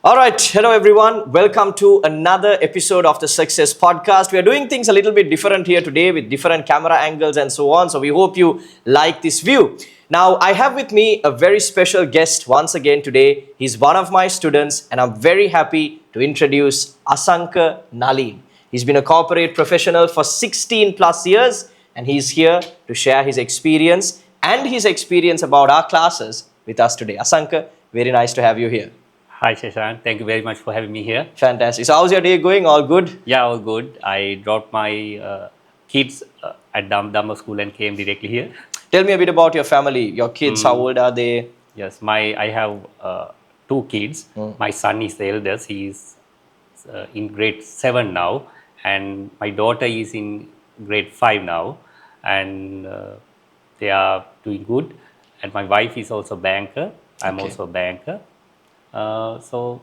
All right, hello everyone. Welcome to another episode of the Success Podcast. We are doing things a little bit different here today with different camera angles and so on. So we hope you like this view. Now, I have with me a very special guest once again today. He's one of my students, and I'm very happy to introduce Asanka Nalin. He's been a corporate professional for 16 plus years, and he's here to share his experience about our classes with us today. Asanka, very nice to have you here. Hi, Shashank. Thank you very much for having me here. Fantastic. So, how's your day going? All good? Yeah, all good. I dropped my kids at Dhamma School and came directly here. Tell me a bit about your family. Your kids, how old are they? Yes, I have two kids. My son is the eldest. He is in grade 7 now, and my daughter is in grade 5 now, and they are doing good. And my wife is also a banker. I'm also a banker. So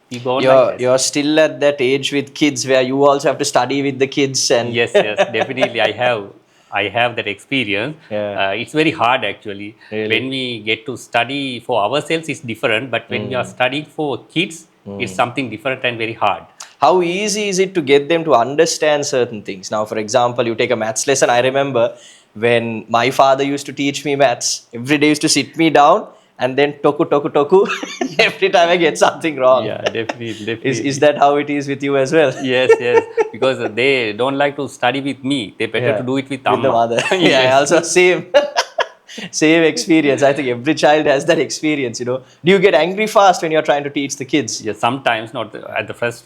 we go on like this. You're still at that age with kids where you also have to study with the kids and Yes, definitely. I have that experience. Yeah. It's very hard actually. Really? When we get to study for ourselves, it's different. But when we are studying for kids, it's something different and very hard. How easy is it to get them to understand certain things? Now, for example, you take a maths lesson. I remember when my father used to teach me maths, every day he used to sit me down and then toku every time I get something wrong. Yeah, definitely. Is that how it is with you as well? Yes. Because they don't like to study with me. They better to do it with With the Amma. mother. Yeah, Yes. also same experience. I think every child has that experience, Do you get angry fast when you're trying to teach the kids? Yeah, sometimes not at the first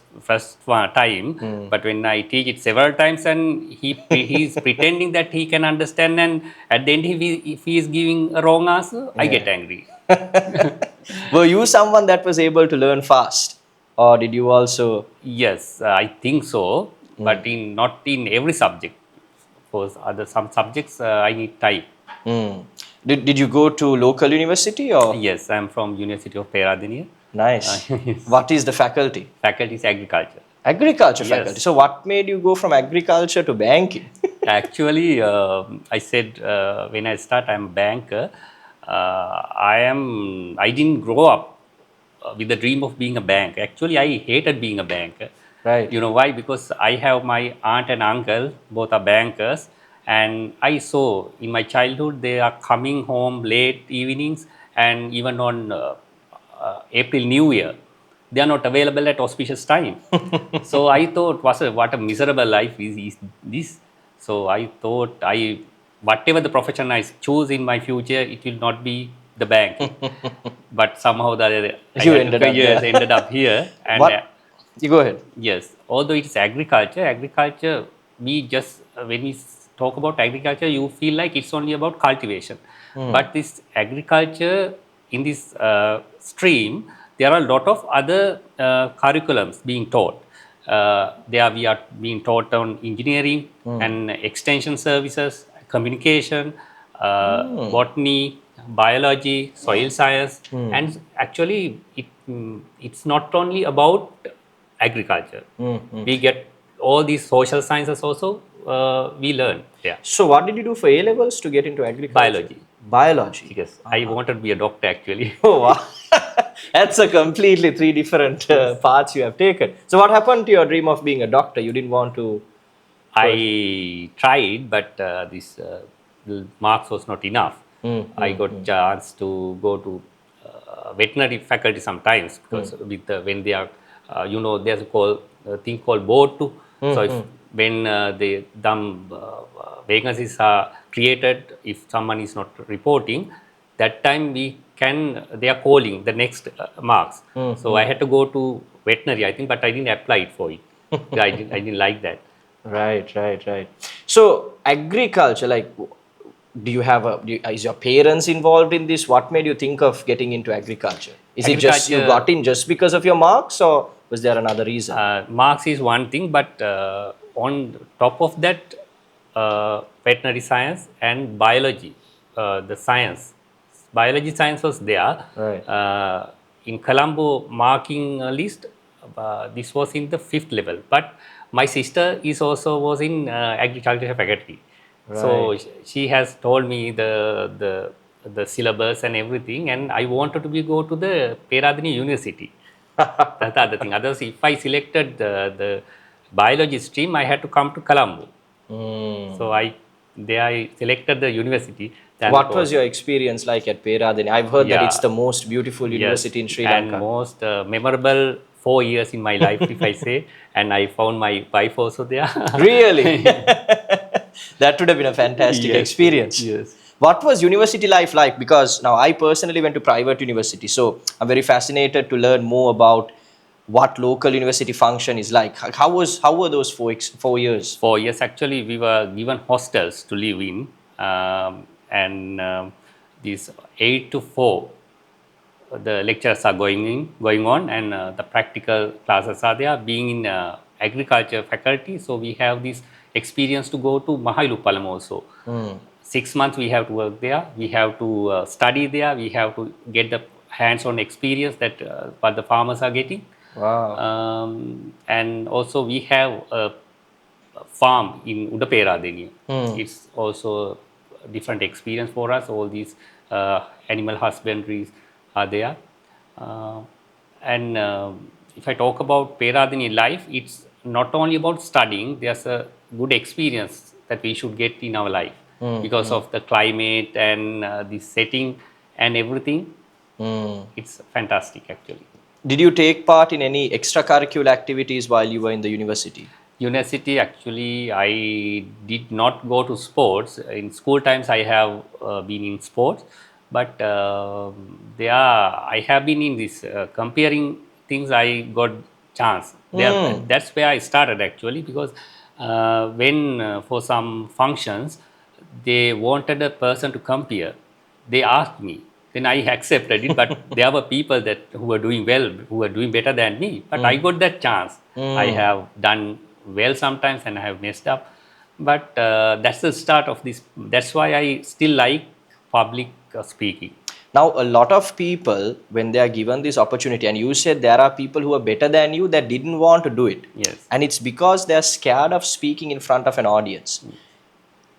time, but when I teach it several times and he's pretending that he can understand, and at the end if he is giving a wrong answer, I get angry. Were you someone that was able to learn fast? Or did you also... Yes, I think so, but not in every subject. For some subjects, I need time. Did you go to local university or... Yes, I'm from University of Peradeniya. Nice. Yes. What is the faculty? Faculty is agriculture. Agriculture Yes. faculty. So what made you go from agriculture to banking? Actually, I said when I start, I'm a banker. I didn't grow up with the dream of being a banker. Actually, I hated being a banker. Right. You know why? Because I have my aunt and uncle, both are bankers, and I saw in my childhood they are coming home late evenings, and even on April New Year, they are not available at auspicious time. So I thought, what a miserable life is this? So I thought, whatever the profession I choose in my future, it will not be the banking. But somehow You ended up yes, there. ended up here. And What? You go ahead. yes, although it is agriculture, we just, when we talk about agriculture, you feel like it's only about cultivation. But this agriculture, in this stream, there are a lot of other curriculums being taught. We are being taught on engineering and extension services, communication, botany, biology, soil science, and actually it's not only about agriculture. We get all these social sciences also. We learn. Yeah, So what did you do for A levels to get into agriculture? biology. Biology. Yes, I wanted to be a doctor actually. Oh, wow. That's a completely three different paths you have taken. So what happened to your dream of being a doctor? You didn't want to... I tried, but this marks was not enough. I got chance to go to veterinary faculty sometimes because when they are, there's a thing called board too. So when the vacancies are created, if someone is not reporting, that time they are calling the next marks. So I had to go to veterinary, I think, but I didn't apply it for it. I didn't like that. Right. So agriculture, like, is your parents involved in this? What made you think of getting into agriculture? Is it just you got in just because of your marks, or was there another reason? Marks is one thing, but on top of that, veterinary science and biology, biology science was there. Right. In Colombo marking list, this was in the 5th level. But my sister was in agriculture faculty. So she has told me the syllabus and everything, and I wanted to go to the Peradeniya University. That's the other thing. Otherwise, if I selected the biology stream, I had to come to Colombo. So I selected the university. Than What was thought, your experience like at Peradeniya? I've heard that it's yeah, the most beautiful yes, university in Sri and Lanka. most memorable 4 years in my life, if I say, and I found my wife also there. Really? That would have been a fantastic Yes, experience. yes. What was university life like? Because now I personally went to private university, so I'm very fascinated to learn more about what local university function is like. How were those 4 years? 4 years actually, we were given hostels to live in, and these 8 to 4 the lectures are going on, and the practical classes are there. Being in agriculture faculty, so we have this experience to go to Mahailupalam also. 6 months we have to work there. We have to study there. We have to get the hands-on experience that what the farmers are getting. Wow. And also we have a farm in Udaperadeni. It's also a different experience for us. All these animal husbandries are there. Uh, and if I talk about Peradeni life, it's not only about studying, there's a good experience that we should get in our life because of the climate and the setting and everything. It's fantastic actually. Did you take part in any extracurricular activities while you were in the university? University, actually, I did not go to sports. In school times, I have been in sports, but I have been in this comparing things. I got chance there. That's where I started actually, because when for some functions they wanted a person to compare, they asked me. Then I accepted it, but there were people that who were doing well, who were doing better than me. But I got that chance. I have done well sometimes, and I have messed up. But that's the start of this. That's why I still like public speaking. Now, a lot of people, when they are given this opportunity, and you said there are people who are better than you that didn't want to do it. Yes. And it's because they're scared of speaking in front of an audience.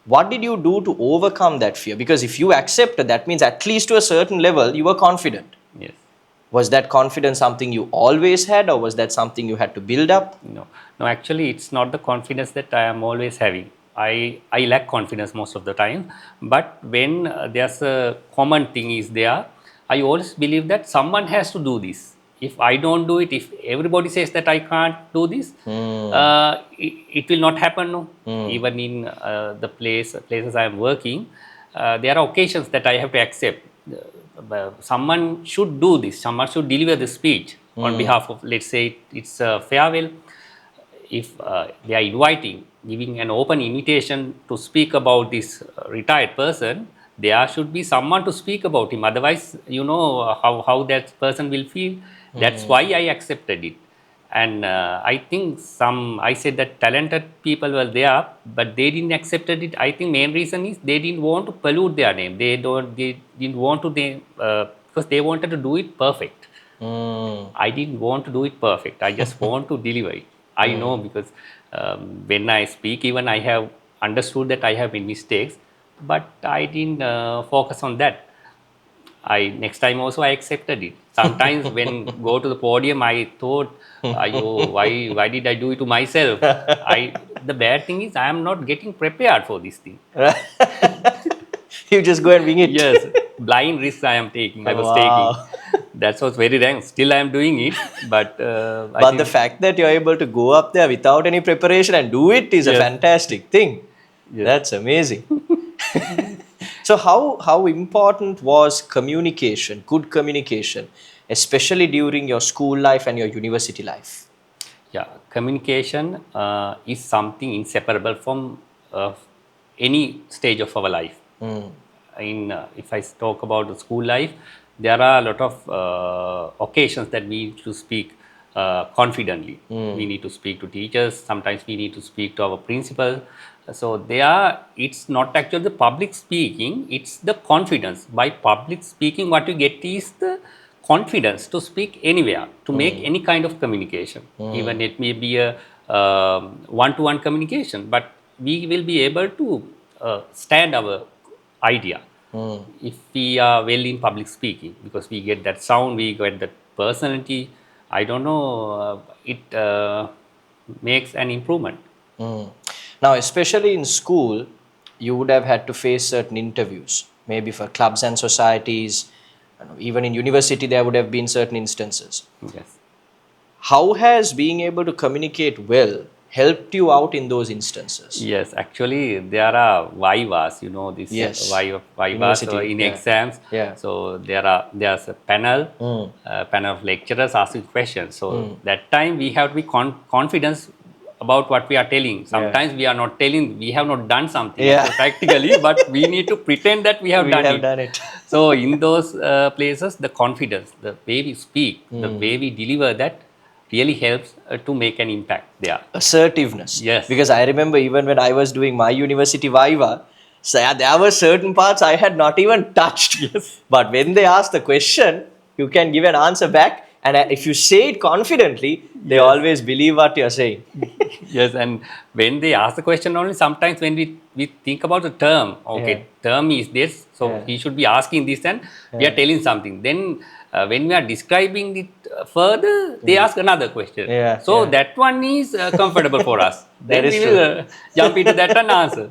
What did you do to overcome that fear? Because if you accepted, that means at least to a certain level, you were confident. Yes. Was that confidence something you always had, or was that something you had to build up? No, actually, it's not the confidence that I am always having. I lack confidence most of the time. But when there's a common thing is there, I always believe that someone has to do this. If I don't do it, if everybody says that I can't do this, it will not happen. No, even in the places I am working, there are occasions that I have to accept. Someone should do this. Someone should deliver the speech on behalf of, let's say, it's a farewell. If they are giving an open invitation to speak about this retired person, there should be someone to speak about him. Otherwise, how that person will feel. That's why I accepted it. And I think I said that talented people were there, but they didn't accept it. I think main reason is they didn't want to pollute their name. They didn't want to, because they wanted to do it perfect. I didn't want to do it perfect. I just want to deliver it. I know, because when I speak, even I have understood that I have made mistakes, but I didn't focus on that. Next time also I accepted it. Sometimes when go to the podium, I thought, why did I do it to myself? The bad thing is I am not getting prepared for this thing. You just go and wing it. Yes, blind risks I am taking. I was Wow. taking. That was very wrong. Still, I am doing it, but I But think, the fact that you're able to go up there without any preparation and do it is a yes, fantastic thing. yes. That's amazing. So how important was communication, good communication, especially during your school life and your university life? Yeah, communication is something inseparable from any stage of our life. If I talk about the school life, there are a lot of occasions that we need to speak confidently. We need to speak to teachers. Sometimes we need to speak to our principal. So it's not actually the public speaking, it's the confidence. By public speaking, what you get is the confidence to speak anywhere, to make any kind of communication. Even it may be a one-to-one communication, but we will be able to stand our idea if we are well in public speaking, because we get that sound, we get that personality, I don't know, it makes an improvement. Mm. Now, especially in school, you would have had to face certain interviews, maybe for clubs and societies. Even in university, there would have been certain instances. Yes. How has being able to communicate well helped you out in those instances? Yes, actually, there are vivas, this Yes, vivas university. in Yeah, exams. yeah. So there's a Mm. panel of lecturers asking questions. So Mm. that time we have to be confident about what we are telling. Yeah, Sometimes we are not telling, we have not done something yeah. actually practically, but we need to pretend that we have We done have it. done it. So in those places, the confidence, the way we speak, the Mm. way we deliver, that really helps to make an impact there. Assertiveness. Yes. Because I remember even when I was doing my university Viva, so yeah, there were certain parts I had not even touched. Yes. But when they ask the question, you can give an answer back. And if you say it confidently, they Yes. always believe what you're saying. Yes, and when they ask the question only, sometimes when we think about the term, Yeah, okay, term is this, so yeah, he should be asking this, and we are yeah, telling something. Then when we are describing it further, they ask another question. yeah, So yeah. that one is comfortable for us. That Then is we will true. jump into that and answer.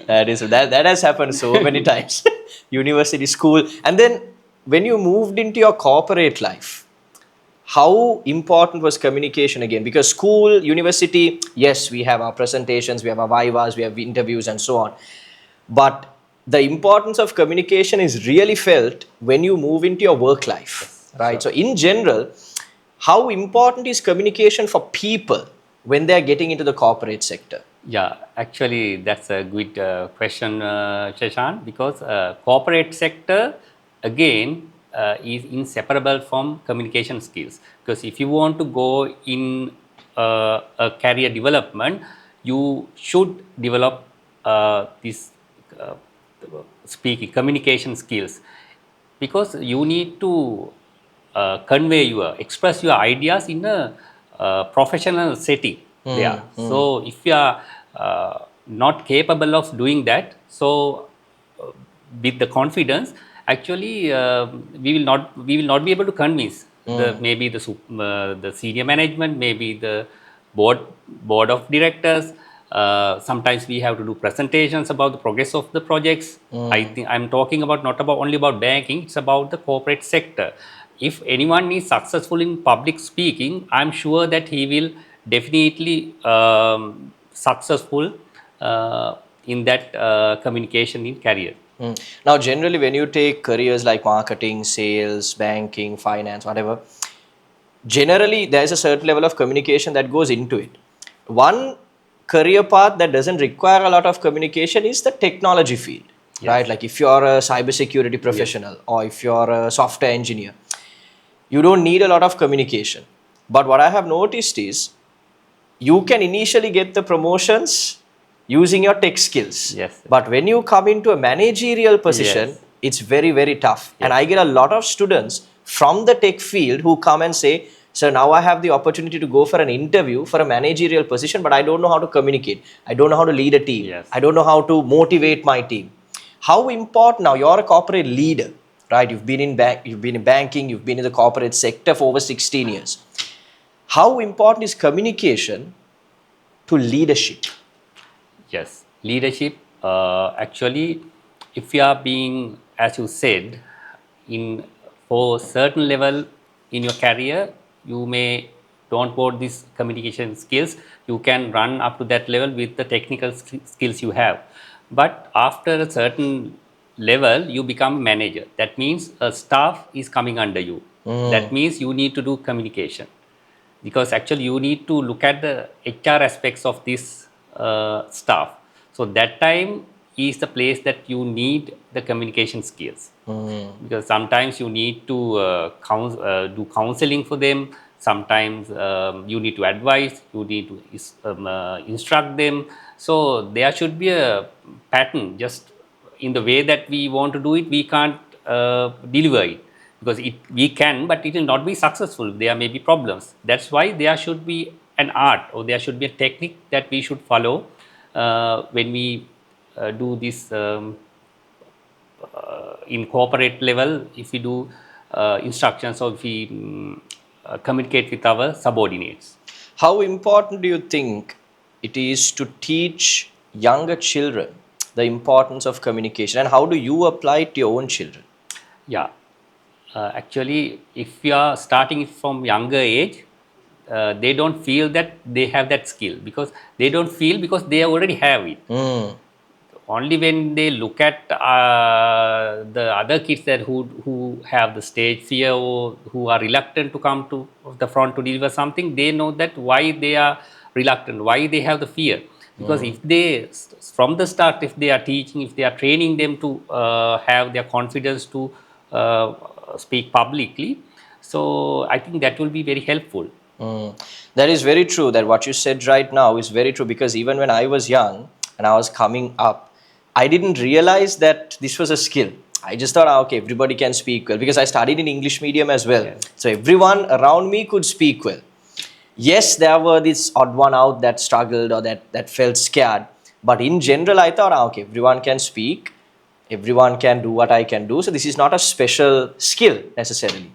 That has happened so many times. University, school, and then when you moved into your corporate life, how important was communication again? Because school, university, yes, we have our presentations, we have our vivas, we have interviews, and so on. But the importance of communication is really felt when you move into your work life, Yes, right? sure. So, in general, how important is communication for people when they are getting into the corporate sector? Yeah, actually, that's a good question, Shashank, because corporate sector again is inseparable from communication skills. Because if you want to go in a career development, you should develop this uh, speaking communication skills, because you need to convey express your ideas in a professional setting there. So if you are not capable of doing that, so uh, with the confidence, actually we will not be able to convince the senior management, maybe the board of directors. Sometimes we have to do presentations about the progress of the projects. I think I'm talking about not about only about banking, it's about the corporate sector. If anyone is successful in public speaking, I'm sure that he will definitely successful in that communication in career. Now, generally, when you take careers like marketing, sales, banking, finance, whatever, generally there's a certain level of communication that goes into it. One career path that doesn't require a lot of communication is the technology field, right? Yes. Like if you're a cybersecurity Yes. professional or if you're a software engineer, you don't need a lot of communication. But what I have noticed is you can initially get the promotions using your tech skills. Yes. But when you come into a managerial position, Yes. it's very, very tough. And Yes. I get a lot of students from the tech field who come and say, "Sir, now I have the opportunity to go for an interview for a managerial position, but I don't know how to communicate. I don't know how to lead a team. Yes. I don't know how to motivate my team." How important now? You're a corporate leader, right? You've been in banking, you've been in the corporate sector for over 16 years. How important is communication to leadership? Yes, leadership. Actually, if you are being, as you said, in for certain level in your career, you may don't want these communication skills. You can run up to that level with the technical skills you have. But after a certain level, you become manager. That means a staff is coming under you. That means you need to do communication, because actually you need to look at the HR aspects of this stuff. So that time is the place that you need the communication skills, because sometimes you need to do counseling for them. Sometimes you need to advise, you need to instruct them. So there should be a pattern. Just in the way that we want to do it, we can't deliver it, because we can, but it will not be successful. There may be problems. That's why there should be an art, or there should be a technique that we should follow when we do this in corporate level. If we do instructions, or if we communicate with our subordinates. How important do you think it is to teach younger children the importance of communication, and how do you apply it to your own children? Yeah, actually, if you are starting it from younger age, they don't feel that they have that skill because they don't feel because they already have it. Mm. Only when they look at the other kids that who have the stage fear or who are reluctant to come to the front to deliver something, they know that why they are reluctant, why they have the fear. Because if they from the start, if they are teaching, if they are training them to have their confidence to uh, speak publicly, so I think that will be very helpful. Mm. That is very true. That what you said right now is very true, because even when I was young and I was coming up, I didn't realize that this was a skill. I just thought, okay, everybody can speak well, because I studied in English medium as well. Yes. So everyone around me could speak well. Yes, there were this odd one out that struggled or that felt scared. But in general, I thought, okay, everyone can speak, everyone can do what I can do. So this is not a special skill necessarily.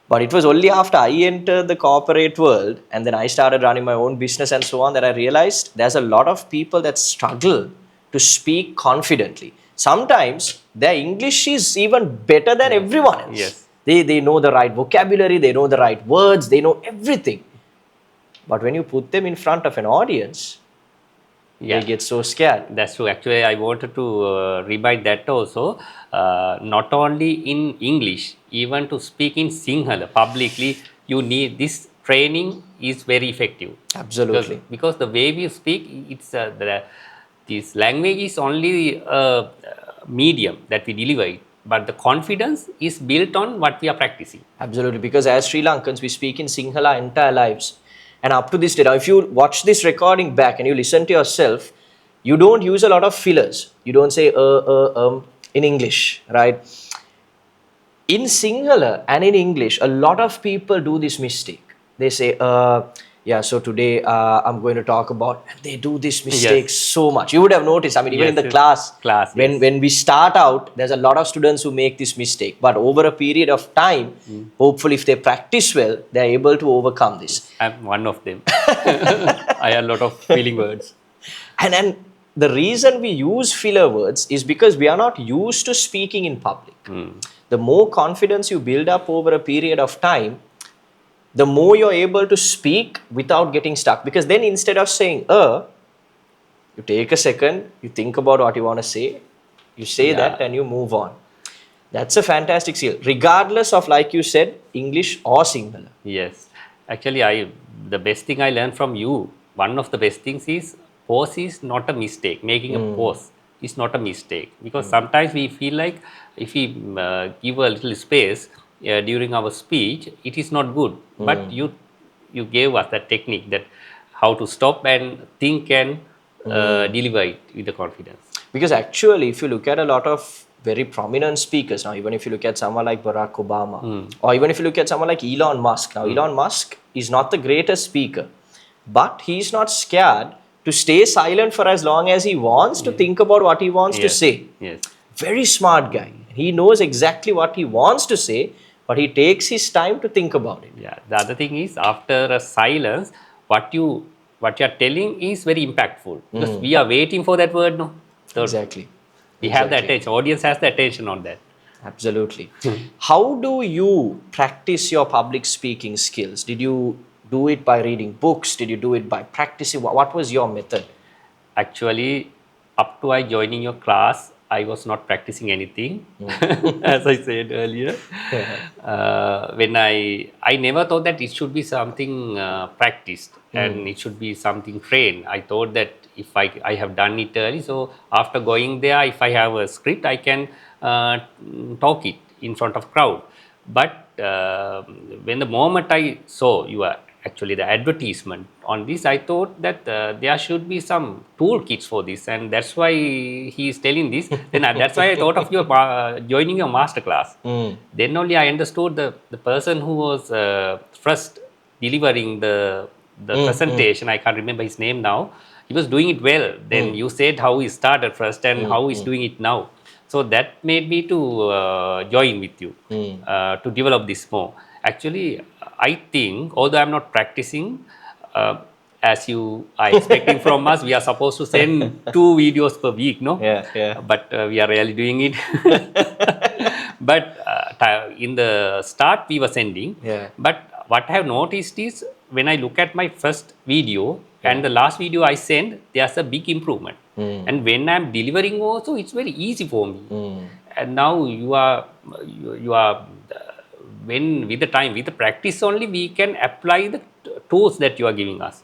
But it was only after I entered the corporate world and then I started running my own business and so on that I realized there's a lot of people that struggle to speak confidently. Sometimes their English is even better than everyone else. Yes. They know the right vocabulary, they know the right words, they know everything. But when you put them in front of an audience, Yeah. they get so scared. That's true. Actually, I wanted to remind that also. Not only in English, even to speak in Sinhala publicly, you need this training is very effective. Absolutely. Because the way we speak, it's this language is only a medium that we deliver it, but the confidence is built on what we are practicing. Absolutely, because as Sri Lankans, we speak in Sinhala our entire lives. And up to this day, now if you watch this recording back and you listen to yourself, you don't use a lot of fillers. You don't say in English, right? In Sinhala and in English, a lot of people do this mistake. They say, yeah, so today I'm going to talk about, and they do this mistake so much. You would have noticed, I mean, even in the class, when we start out, there's a lot of students who make this mistake. But over a period of time, hopefully if they practice well, they're able to overcome this. I'm one of them. I have a lot of feeling words. And then the reason we use filler words is because we are not used to speaking in public. The more confidence you build up over a period of time, the more you're able to speak without getting stuck. Because then instead of saying, you take a second, you think about what you want to say, you say that and you move on. That's a fantastic skill, regardless of, like you said, English or Sinhala. Yes. Actually, the best thing I learned from you, one of the best things is pause is not a mistake. Making a pause is not a mistake. Because sometimes we feel like if we give a little space during our speech, it is not good. But you gave us that technique, that how to stop and think and deliver it with the confidence. Because actually, if you look at a lot of very prominent speakers now, even if you look at someone like Barack Obama, or even if you look at someone like Elon Musk. Now, Elon Musk is not the greatest speaker, but he's not scared to stay silent for as long as he wants to think about what he wants to say. Yes. Very smart guy. He knows exactly what he wants to say, but he takes his time to think about it. Yeah. The other thing is, after a silence, what you are telling is very impactful, because we are waiting for that word. No. So Exactly. we have the attention. Audience has the attention on that. Absolutely. How do you practice your public speaking skills? Did you do it by reading books? Did you do it by practicing? What was your method? Actually, up to I joining your class, I was not practicing anything, as I said earlier. When I never thought that it should be something practiced and it should be something trained. I thought that if I have done it early, so after going there, if I have a script, I can talk it in front of crowd. But when the moment I saw actually the advertisement on this, I thought that there should be some toolkits for this, and that's why he is telling this. Then that's why I thought of your joining your masterclass. Then only I understood the person who was first delivering the presentation. I can't remember his name now. He was doing it well. Then you said how he started first and how he's doing it now. So that made me to join with you to develop this more. Actually, I think, although I'm not practicing, as you are expecting from us, we are supposed to send 2 videos per week, no? Yeah. But we are rarely doing it. But in the start, we were sending. Yeah. But what I have noticed is when I look at my first video Yeah. and the last video I send, there's a big improvement. Mm. And when I'm delivering also, it's very easy for me. Mm. And now you are when with the time, with the practice only, we can apply the tools that you are giving us.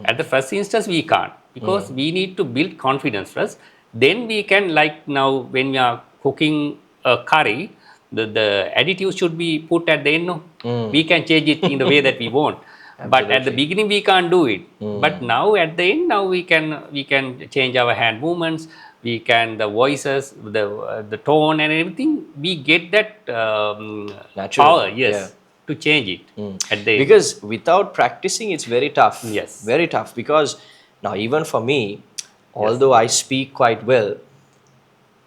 At the first instance, we can't, because we need to build confidence first. Then we can, like now when we are cooking a curry, the additives should be put at the end. No? We can change it in the way that we want. But at the Absolutely. beginning we can't do it. But now at the end, now we can change our hand movements, we can the voices, the tone and everything. We get that Natural. power, yes, Yeah. to change it at the end. Because without practicing, it's very tough. Yes. Very tough. Because now, even for me, although I speak quite well,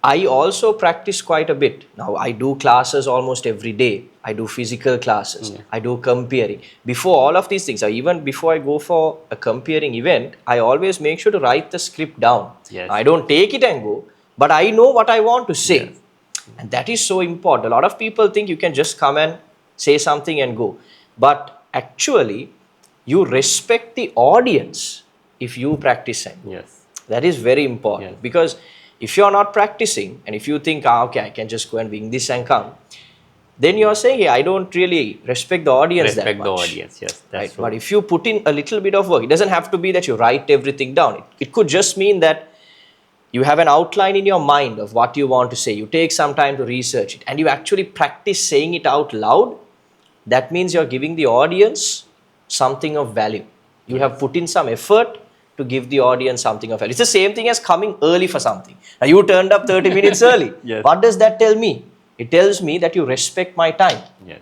I also practice quite a bit. Now, I do classes almost every day. I do physical classes. I do comparing. Before all of these things, or even before I go for a comparing event, I always make sure to write the script down. Yes. I don't take it and go, but I know what I want to say. And that is so important. A lot of people think you can just come and say something and go. But actually, you respect the audience if you practicing. Yes. That is very important. Yes. Because if you're not practicing and if you think, okay, I can just go and wing this and come, then you're saying, hey, I don't really respect the audience that Respect much. the audience, yes, that's Right? true. But if you put in a little bit of work, it doesn't have to be that you write everything down. It could just mean that you have an outline in your mind of what you want to say. You take some time to research it and you actually practice saying it out loud. That means you're giving the audience something of value. You have put in some effort to give the audience something of value. It's the same thing as coming early for something. Now, you turned up 30 minutes early. Yes. What does that tell me? It tells me that you respect my time. Yes.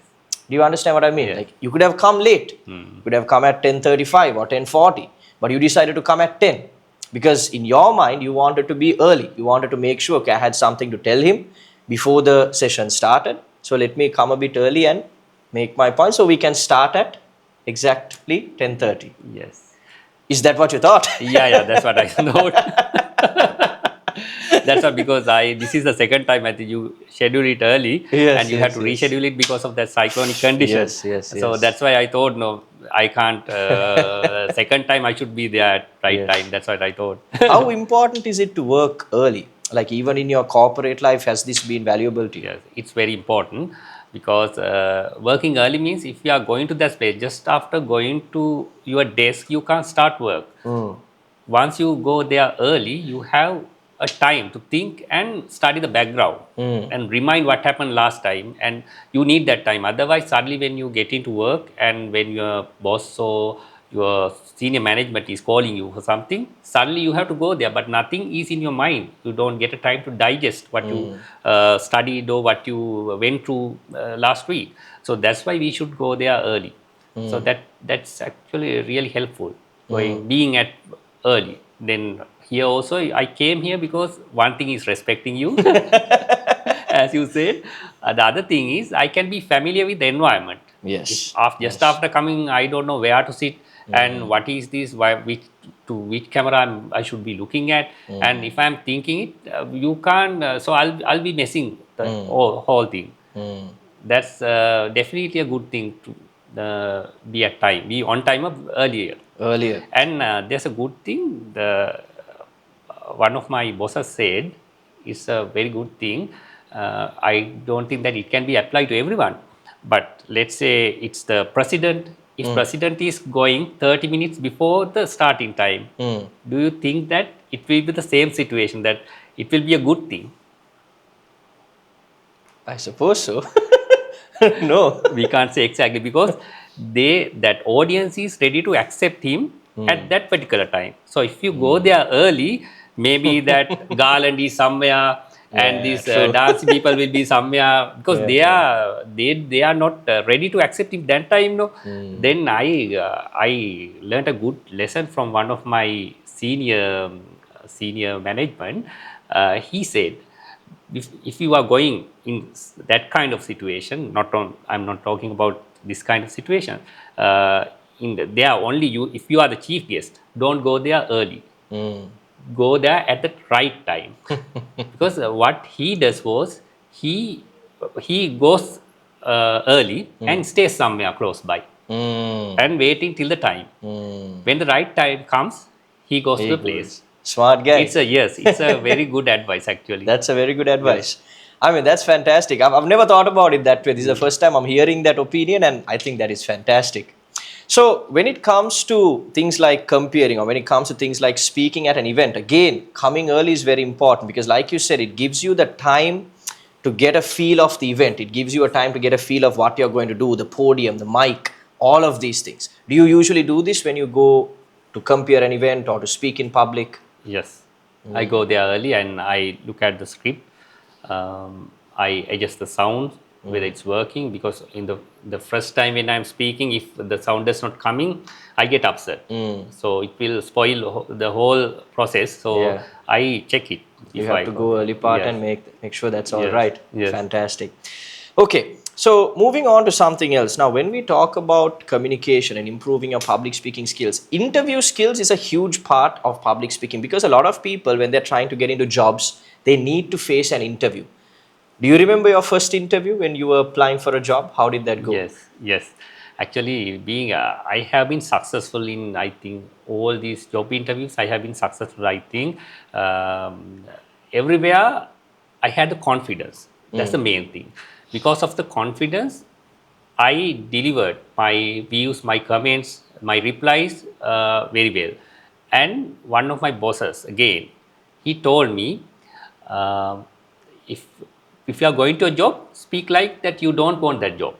Do you understand what I mean? Yes. Like, you could have come late. You could have come at 10:35 or 10:40, but you decided to come at 10 because in your mind you wanted to be early. You wanted to make sure, okay, I had something to tell him before the session started. So let me come a bit early and make my point so we can start at exactly 10:30. Yes. Is that what you thought? Yeah, that's what I thought. That's what, because this is the second time I think you schedule it early, Yes, and you had yes, to yes. reschedule it because of that cyclonic condition. Yes, So yes. that's why I thought, no, I can't. Second time I should be there at right Yes. time. That's what I thought. How important is it to work early? Like, even in your corporate life, has this been valuable to you? Yes, it's very important, because working early means if you are going to that place, just after going to your desk, you can't start work. Once you go there early, you have a time to think and study the background and remind what happened last time, and you need that time. Otherwise, suddenly when you get into work and when your boss or your senior management is calling you for something, suddenly you have to go there, but nothing is in your mind. You don't get a time to digest what you studied or what you went through last week. So that's why we should go there early. So that's actually really helpful, being at early. Then here also I came here because one thing is respecting you, as you said. The other thing is I can be familiar with the environment. Yes. Just after coming, I don't know where to sit and what is this, which camera I should be looking at, and if I'm thinking it, you can't. So I'll be messing the whole thing. That's definitely a good thing to be on time or earlier. Earlier. And there's a good thing. One of my bosses said, it's a very good thing. I don't think that it can be applied to everyone. But let's say it's the president. If president is going 30 minutes before the starting time, do you think that it will be the same situation, that it will be a good thing? I suppose so. No. We can't say exactly, because that audience is ready to accept him at that particular time. So if you go there early, maybe that garland is somewhere and these true. dancing people will be somewhere, because they are not ready to accept him that time. No. Then I learned a good lesson from one of my senior management. He said, if you are going in that kind of situation, I'm not talking about this kind of situation. There only you, if you are the chief guest, don't go there early. Go there at the right time. Because what he does was, he goes early and stays somewhere close by and waiting till the time. When the right time comes, he goes to the place. Smart guy. It's a very good advice actually. That's a very good advice. I mean, that's fantastic. I've never thought about it that way. This is the first time I'm hearing that opinion, and I think that is fantastic. So, when it comes to things like comparing, or when it comes to things like speaking at an event, again, coming early is very important because, like you said, it gives you the time to get a feel of the event. It gives you a time to get a feel of what you're going to do, the podium, the mic, all of these things. Do you usually do this when you go to compare an event or to speak in public? Yes, I go there early and I look at the script. I adjust the sound, whether it's working, because in the first time when I'm speaking, if the sound is not coming, I get upset. So it will spoil the whole process. So I check it. You have to go early part and make sure that's all right. Yes. Fantastic. Okay, so moving on to something else. Now, when we talk about communication and improving your public speaking skills, interview skills is a huge part of public speaking because a lot of people, when they're trying to get into jobs, they need to face an interview. Do you remember your first interview when you were applying for a job? How did that go? Yes. Actually, I have been successful in, I think, all these job interviews. I have been successful, I think. Everywhere, I had the confidence. That's the main thing. Because of the confidence, I delivered my views, my comments, my replies very well. And one of my bosses, again, he told me, if you are going to a job, speak like that you don't want that job.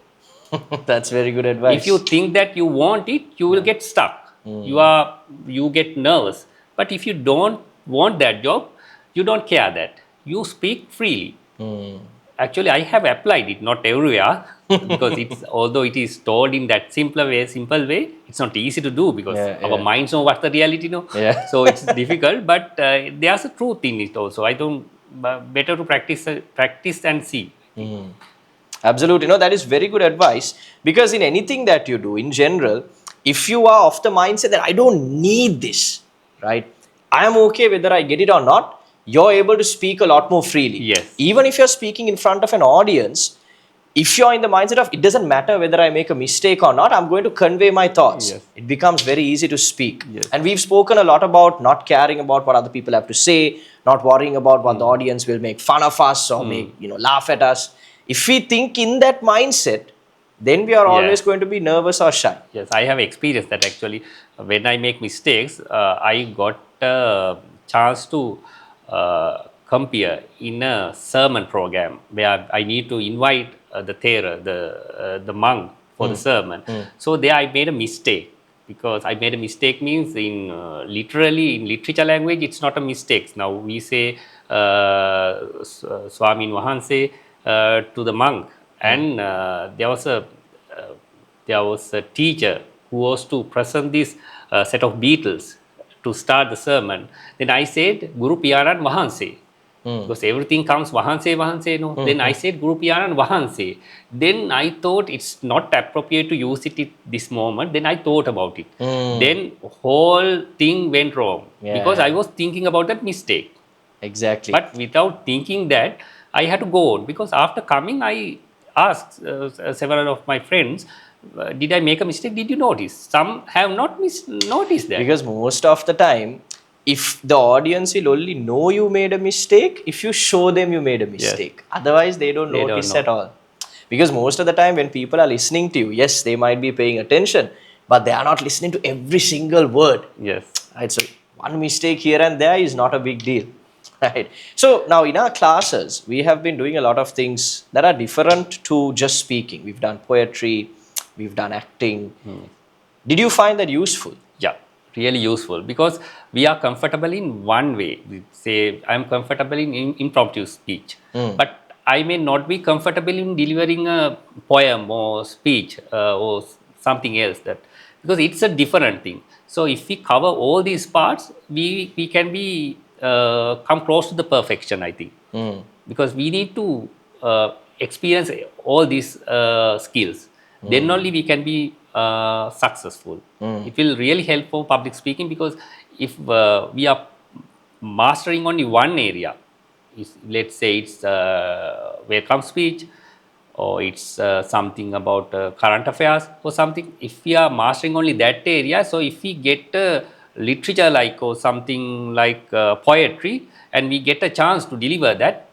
That's very good advice. If you think that you want it, you will get stuck. You get nervous. But if you don't want that job, you don't care that. You speak freely. Actually, I have applied it, not everywhere, because although it is told in that simple way, it's not easy to do because our minds know what the reality know. So it's difficult, but there's a truth in it also. Better to practice and see. Absolutely. No, that is very good advice because in anything that you do in general, if you are of the mindset that I don't need this, right? I am okay whether I get it or not, you're able to speak a lot more freely. Yes. Even if you're speaking in front of an audience, if you're in the mindset of it doesn't matter whether I make a mistake or not, I'm going to convey my thoughts. It becomes very easy to speak. And we've spoken a lot about not caring about what other people have to say, not worrying about what the audience will make fun of us or laugh at us. If we think in that mindset, then we are always going to be nervous or shy. Yes, I have experienced that actually. When I make mistakes, I got a chance to compare in a sermon program where I need to invite the monk for the sermon. So there I made a mistake. Because I made a mistake means in literature language, it's not a mistake. Now we say Swamin Wahanse to the monk, and there was a teacher who was to present this set of Beatles to start the sermon. Then I said Guru Piyanan Wahanse. Because everything comes Wahanse, no. Then I said Guru Piyanan Wahanse. Then I thought it's not appropriate to use it at this moment. Then I thought about it. Then whole thing went wrong because I was thinking about that mistake. Exactly. But without thinking that, I had to go on because after coming, I asked several of my friends, did I make a mistake? Did you notice? Some have not noticed that. Because most of the time, if the audience will only know you made a mistake, if you show them you made a mistake. Otherwise, they don't notice at all. Because most of the time when people are listening to you, yes, they might be paying attention, but they are not listening to every single word. Yes. Right? So one mistake here and there is not a big deal. Right. So now in our classes, we have been doing a lot of things that are different to just speaking. We've done poetry, we've done acting. Did you find that useful? Yeah, really useful because we are comfortable in one way. We say I'm comfortable in impromptu speech, but I may not be comfortable in delivering a poem or speech or something else because it's a different thing. So if we cover all these parts, we can be come close to the perfection, I think, because we need to experience all these skills. then only we can be successful. It will really help for public speaking, because if we are mastering only one area, let's say it's welcome speech, or it's something about current affairs or something. If we are mastering only that area, so if we get literature like, or something like poetry, and we get a chance to deliver that,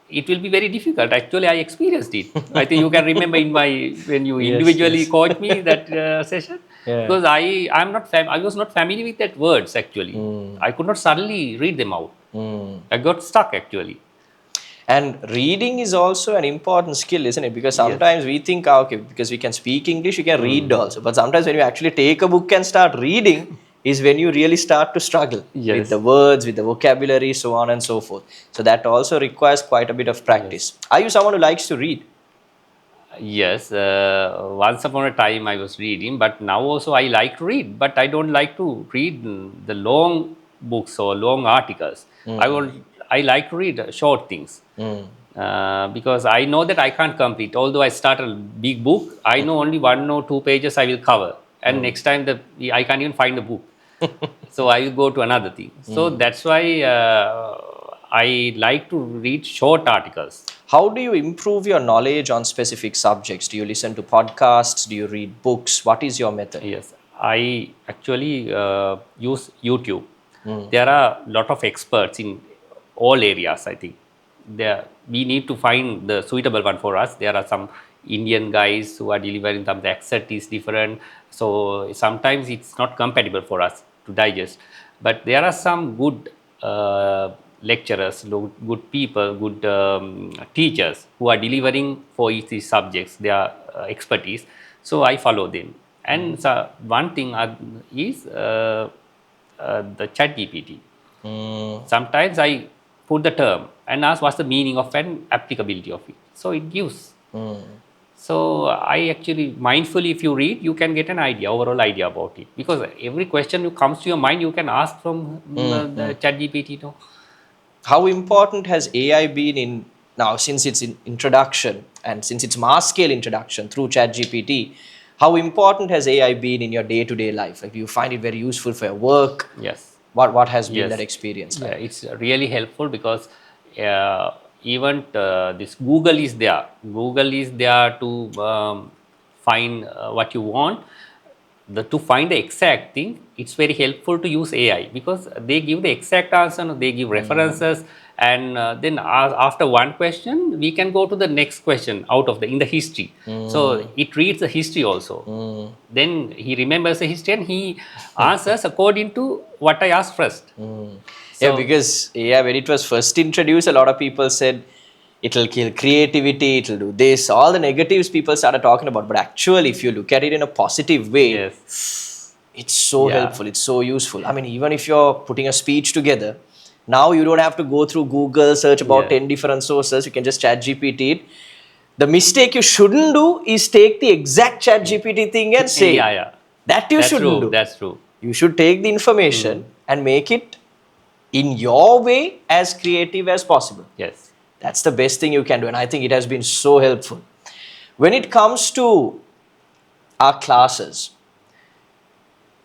it will be very difficult. Actually, I experienced it. I think you can remember in my, when you Yes, individually yes. coached me that session, Yeah. because I was not familiar with that words actually. I could not suddenly read them out. I got stuck actually. And reading is also an important skill, isn't it? Because Yes. sometimes we think, ah, okay, because we can speak English, we can read also. But sometimes when you actually take a book and start reading, is when you really start to struggle with the Yes. words, with the vocabulary, so on and so forth. So that also requires quite a bit of practice. Are you someone who likes to read? Yes, once upon a time I was reading, but now also I like to read, but I don't like to read the long books or long articles. I like to read short things, because I know that I can't complete. Although I start a big book, I know only 1 or 2 pages I will cover, and next time I can't even find the book. So I will go to another thing. So that's why I like to read short articles. How do you improve your knowledge on specific subjects? Do you listen to podcasts? Do you read books? What is your method? Yes, I actually use YouTube. There are a lot of experts in all areas. I think we need to find the suitable one for us. There are some Indian guys who are delivering them. The accent is different, so sometimes it's not compatible for us to digest. But there are some good lecturers, good people, good teachers who are delivering for each these subjects their expertise. So I follow them. And so one thing is the chat GPT. Sometimes I put the term and ask what's the meaning of and applicability of it. So it gives. So I actually mindfully, if you read, you can get an idea, overall idea about it. Because every question that comes to your mind, you can ask from the chat GPT. No? How important has AI been in now since its introduction and since its mass scale introduction through ChatGPT? How important has AI been in your day-to-day life? Like, do you find it very useful for your work? Yes. What has been that Yes. experience Yeah, like? it's really helpful, because even this Google is there. Google is there to find what you want. To find the exact thing, it's very helpful to use AI, because they give the exact answer, they give references, and then after one question, we can go to the next question out of the in the history. So it reads the history also. Then he remembers the history and he answers according to what I asked first. Yeah, So because yeah, when it was first introduced, a lot of people said it'll kill creativity, it'll do this, all the negatives people started talking about. But actually, if you look at it in a positive way, yes, it's so yeah, helpful, it's so useful. I mean, even if you're putting a speech together, now you don't have to go through Google, search about yeah, 10 different sources, you can just chat GPT it. The mistake you shouldn't do is take the exact chat GPT thing and say yeah, it. yeah. That you That's shouldn't true. do. That's true. You should take the information and make it in your way as creative as possible. Yes. That's the best thing you can do. And I think it has been so helpful. When it comes to our classes,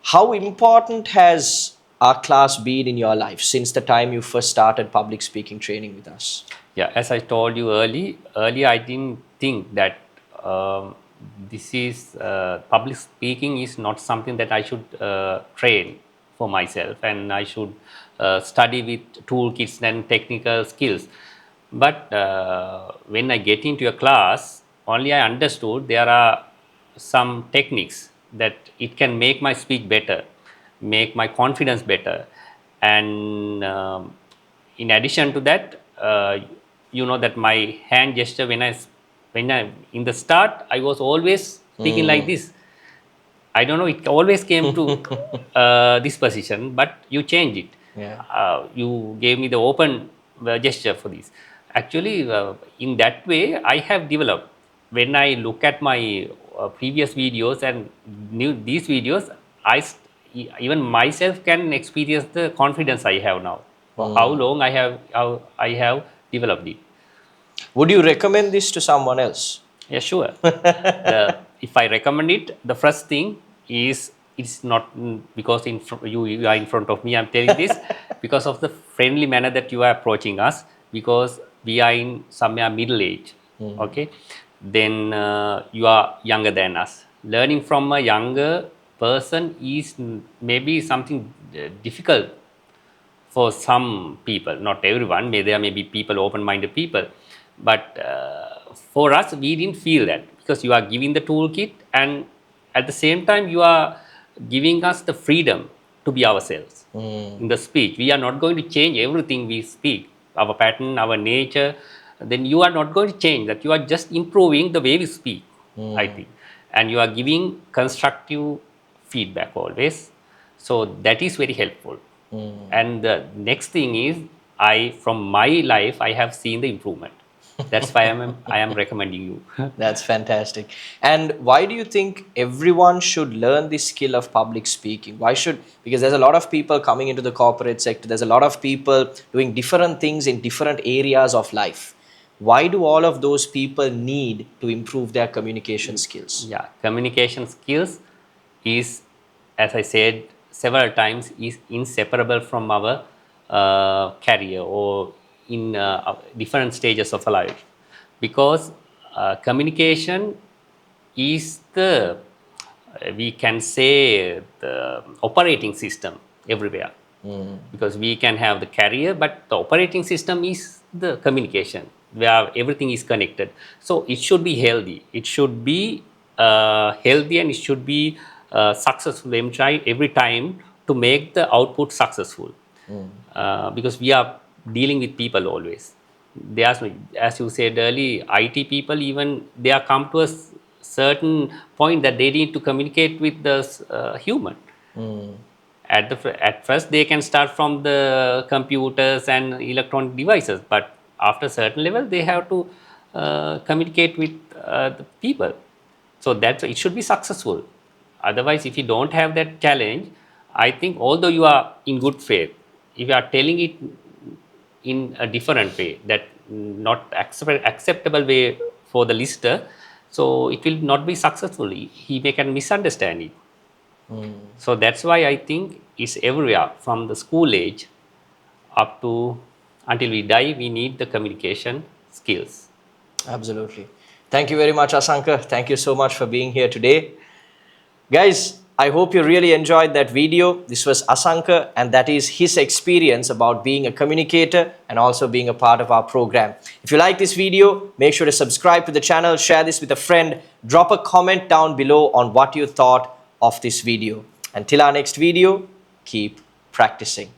how important has our class been in your life since the time you first started public speaking training with us? Yeah, as I told you earlier I didn't think that this is public speaking is not something that I should train for myself, and I should study with toolkits and technical skills. But when I get into a class, only I understood there are some techniques that it can make my speech better, make my confidence better, and in addition to that, you know that my hand gesture, when I in the start I was always speaking like this. I don't know, it always came to this position, but you change it. Yeah. You gave me the open gesture for this. Actually, in that way, I have developed. When I look at my previous videos and these videos, even myself can experience the confidence I have now. For how I have developed it. Would you recommend this to someone else? Yeah, sure. if I recommend it, the first thing is it's not because you are in front of me. I'm telling this because of the friendly manner that you are approaching us. Because we are in somewhere middle age, okay? Then you are younger than us. Learning from a younger person is maybe something difficult for some people, not everyone. There may be people, open-minded people, but for us, we didn't feel that because you are giving the toolkit, and at the same time, you are giving us the freedom to be ourselves in the speech. We are not going to change everything we speak, our pattern, our nature. Then you are not going to change that. You are just improving the way we speak, I think, and you are giving constructive feedback always. So that is very helpful. And the next thing is, from my life, I have seen the improvement. That's why I am recommending you. That's fantastic. And why do you think everyone should learn the skill of public speaking? Why should, because there's a lot of people coming into the corporate sector, there's a lot of people doing different things in different areas of life. Why do all of those people need to improve their communication skills? Yeah, communication skills is, as I said several times, is inseparable from our career or in different stages of our life, because communication is the, we can say, the operating system everywhere. Because we can have the career, but the operating system is the communication where everything is connected. So it should be healthy. It should be healthy, and it should be successful every time to make the output successful. Because we are dealing with people always. There's, as you said earlier, IT people, even they are come to a certain point that they need to communicate with the human. At first, they can start from the computers and electronic devices, but after a certain level, they have to communicate with the people. So that it should be successful. Otherwise, if you don't have that challenge, I think although you are in good faith, if you are telling it in a different way, that not acceptable way for the listener, so it will not be successful. He may can misunderstand it. So that's why I think it's everywhere from the school age up to until we die, we need the communication skills. Absolutely. Thank you very much, Asanka. Thank you so much for being here today. Guys, I hope you really enjoyed that video. This was Asanka, and that is his experience about being a communicator and also being a part of our program. If you like this video, make sure to subscribe to the channel, share this with a friend, drop a comment down below on what you thought of this video. Until our next video, keep practicing.